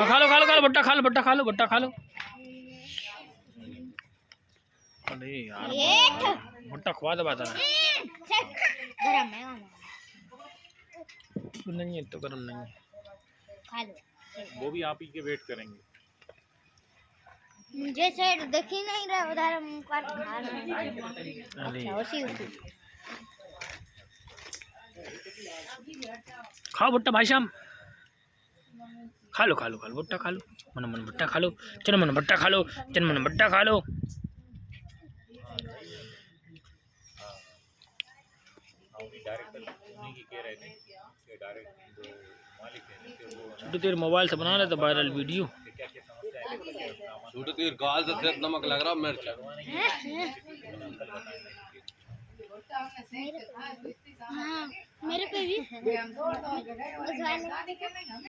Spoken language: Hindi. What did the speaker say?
खा लो खा लो खा लो बट्टा खा लो बट्टा खा लो बट्टा खा लो। अरे यार बट्टा खवा दबा था नहीं है तो गरम नहीं है। खा लो। वो भी आप ही के वेट करेंगे। मुझे सेट दिख ही नहीं रहा उधर मुंह पर खा रहे हैं। अच्छा उसी खाओ बट्टा भाई शाम खा लो खा लो खा लो बट्टा खा लो मन मन बट्टा खा लो चलो मन बट्टा खा लो चल मन बट्टा खा लो। छोटू तेरे मोबाइल से बना रहे तो वायरल वीडियो। छोटू तेरे गाल से सिर्फ नमक लग रहा मिर्च। हाँ मेरे पे भी